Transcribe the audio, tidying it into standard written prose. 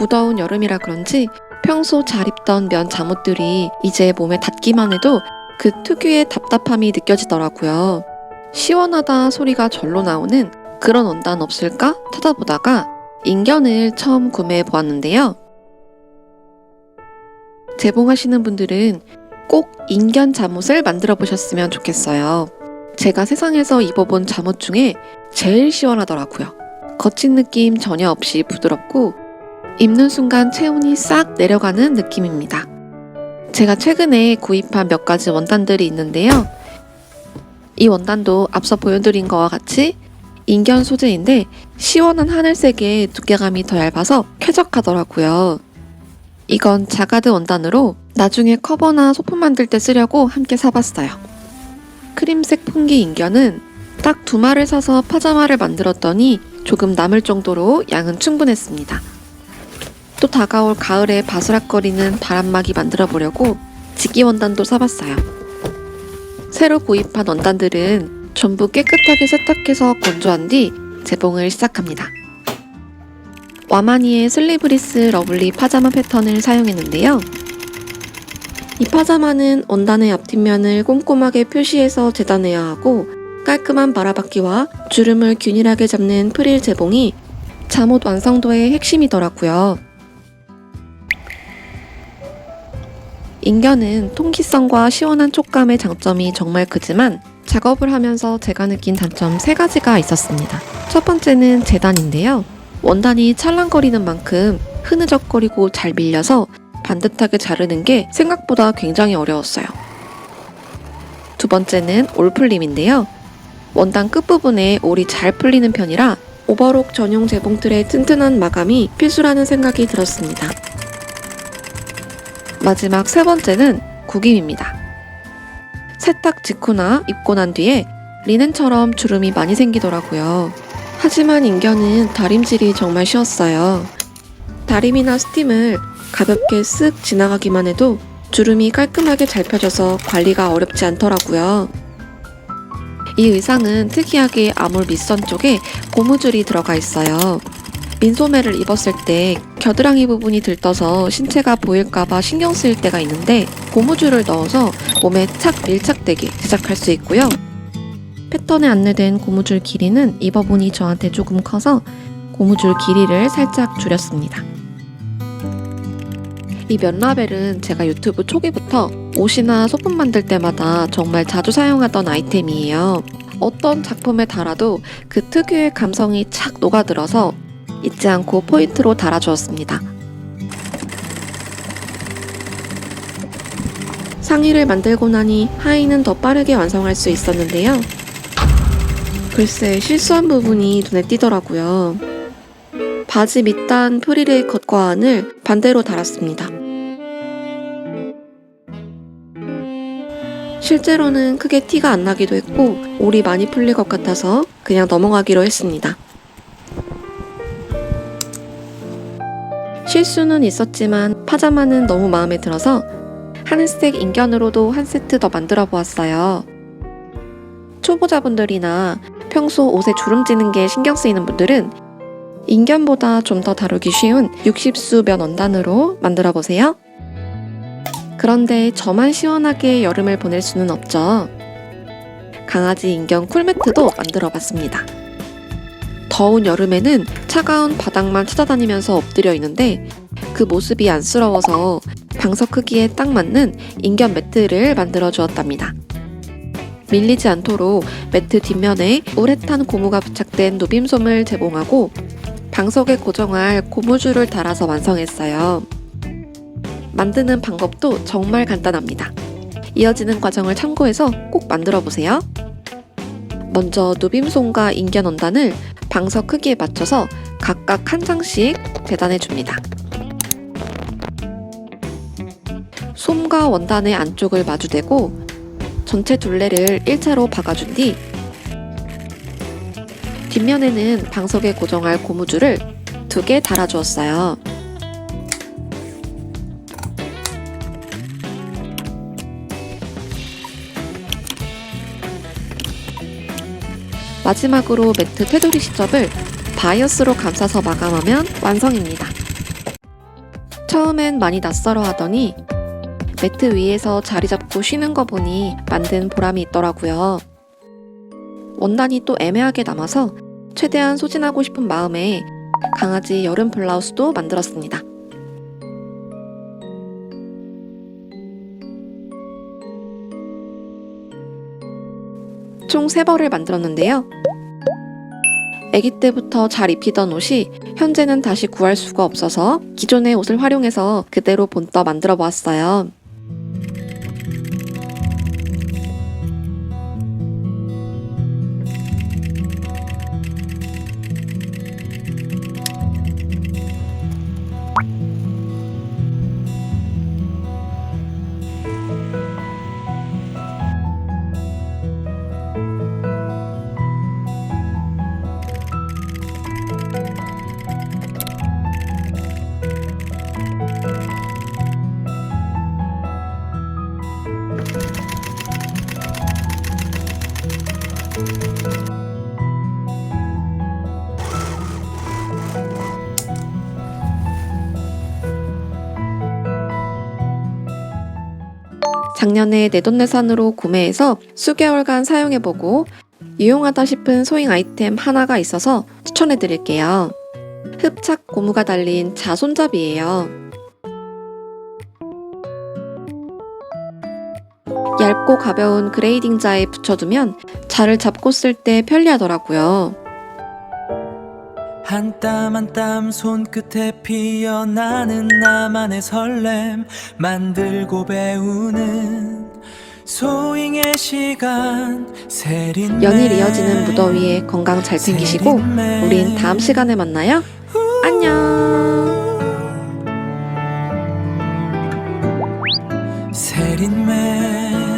무더운 여름이라 그런지 평소 잘 입던 면 잠옷들이 이제 몸에 닿기만 해도 그 특유의 답답함이 느껴지더라고요. 시원하다 소리가 절로 나오는 그런 원단 없을까 찾아보다가 인견을 처음 구매해 보았는데요. 재봉하시는 분들은 꼭 인견 잠옷을 만들어 보셨으면 좋겠어요. 제가 세상에서 입어본 잠옷 중에 제일 시원하더라고요. 거친 느낌 전혀 없이 부드럽고 입는 순간 체온이 싹 내려가는 느낌입니다. 제가 최근에 구입한 몇 가지 원단들이 있는데요. 이 원단도 앞서 보여드린 거와 같이 인견 소재인데 시원한 하늘색의 두께감이 더 얇아서 쾌적하더라고요. 이건 자가드 원단으로 나중에 커버나 소품 만들 때 쓰려고 함께 사봤어요. 크림색 풍기 인견은 딱 2말을 사서 파자마를 만들었더니 조금 남을 정도로 양은 충분했습니다. 또 다가올 가을에 바스락거리는 바람막이 만들어 보려고 직기 원단도 사봤어요. 새로 구입한 원단들은 전부 깨끗하게 세탁해서 건조한 뒤 재봉을 시작합니다. 와마니의 슬리브리스 러블리 파자마 패턴을 사용했는데요. 이 파자마는 원단의 앞뒷면을 꼼꼼하게 표시해서 재단해야 하고 깔끔한 바라박기와 주름을 균일하게 잡는 프릴 재봉이 잠옷 완성도의 핵심이더라고요. 인견은 통기성과 시원한 촉감의 장점이 정말 크지만 작업을 하면서 제가 느낀 단점 3가지가 있었습니다. 첫 번째는 재단인데요. 원단이 찰랑거리는 만큼 흐느적거리고 잘 밀려서 반듯하게 자르는 게 생각보다 굉장히 어려웠어요. 두 번째는 올풀림인데요. 원단 끝부분에 올이 잘 풀리는 편이라 오버록 전용 재봉틀의 튼튼한 마감이 필수라는 생각이 들었습니다. 마지막 3번째는 구김입니다. 세탁 직후나 입고 난 뒤에 리넨처럼 주름이 많이 생기더라고요. 하지만 인견은 다림질이 정말 쉬웠어요. 다림이나 스팀을 가볍게 쓱 지나가기만 해도 주름이 깔끔하게 잘 펴져서 관리가 어렵지 않더라고요. 이 의상은 특이하게 아몰 밑선 쪽에 고무줄이 들어가 있어요. 민소매를 입었을 때 겨드랑이 부분이 들떠서 신체가 보일까봐 신경 쓰일 때가 있는데 고무줄을 넣어서 몸에 착 밀착되게 제작할 수 있고요. 패턴에 안내된 고무줄 길이는 입어보니 저한테 조금 커서 고무줄 길이를 살짝 줄였습니다. 이 면라벨은 제가 유튜브 초기부터 옷이나 소품 만들 때마다 정말 자주 사용하던 아이템이에요. 어떤 작품에 달아도 그 특유의 감성이 착 녹아들어서 잊지 않고 포인트로 달아주었습니다. 상의를 만들고 나니 하의는 더 빠르게 완성할 수 있었는데요. 글쎄 실수한 부분이 눈에 띄더라고요. 바지 밑단 프릴의 겉과 안을 반대로 달았습니다. 실제로는 크게 티가 안 나기도 했고 올이 많이 풀릴 것 같아서 그냥 넘어가기로 했습니다. 실수는 있었지만 파자마는 너무 마음에 들어서 하늘색 인견으로도 한 세트 더 만들어 보았어요. 초보자분들이나 평소 옷에 주름 지는 게 신경 쓰이는 분들은 인견보다 좀 더 다루기 쉬운 60수 면 원단으로 만들어 보세요. 그런데 저만 시원하게 여름을 보낼 수는 없죠. 강아지 인견 쿨매트도 만들어 봤습니다. 더운 여름에는 차가운 바닥만 찾아다니면서 엎드려 있는데 그 모습이 안쓰러워서 방석 크기에 딱 맞는 인견 매트를 만들어 주었답니다. 밀리지 않도록 매트 뒷면에 우레탄 고무가 부착된 누빔솜을 제공하고 방석에 고정할 고무줄을 달아서 완성했어요. 만드는 방법도 정말 간단합니다. 이어지는 과정을 참고해서 꼭 만들어 보세요. 먼저 누빔솜과 인견 원단을 방석 크기에 맞춰서 각각 한 장씩 배단해 줍니다. 솜과 원단의 안쪽을 마주대고 전체 둘레를 1차로 박아준 뒤 뒷면에는 방석에 고정할 고무줄을 2개 달아주었어요. 마지막으로 매트 테두리 시접을 바이어스로 감싸서 마감하면 완성입니다. 처음엔 많이 낯설어 하더니 매트 위에서 자리 잡고 쉬는 거 보니 만든 보람이 있더라고요. 원단이 또 애매하게 남아서 최대한 소진하고 싶은 마음에 강아지 여름 블라우스도 만들었습니다. 총 3벌을 만들었는데요. 아기 때부터 잘 입히던 옷이 현재는 다시 구할 수가 없어서 기존의 옷을 활용해서 그대로 본떠 만들어 보았어요. 작년에 내돈내산으로 구매해서 수개월간 사용해보고 유용하다 싶은 소잉 아이템 하나가 있어서 추천해드릴게요. 흡착 고무가 달린 자손잡이에요. 얇고 가벼운 그레이딩 자에 붙여두면 자를 잡고 쓸 때 편리하더라고요. 한 땀 한 땀 손끝에 피어나는 나만의 설렘 만들고 배우는 소잉의 시간 세린매 연일 이어지는 무더위에 건강 잘 챙기시고 우린 다음 시간에 만나요. 안녕. 세린매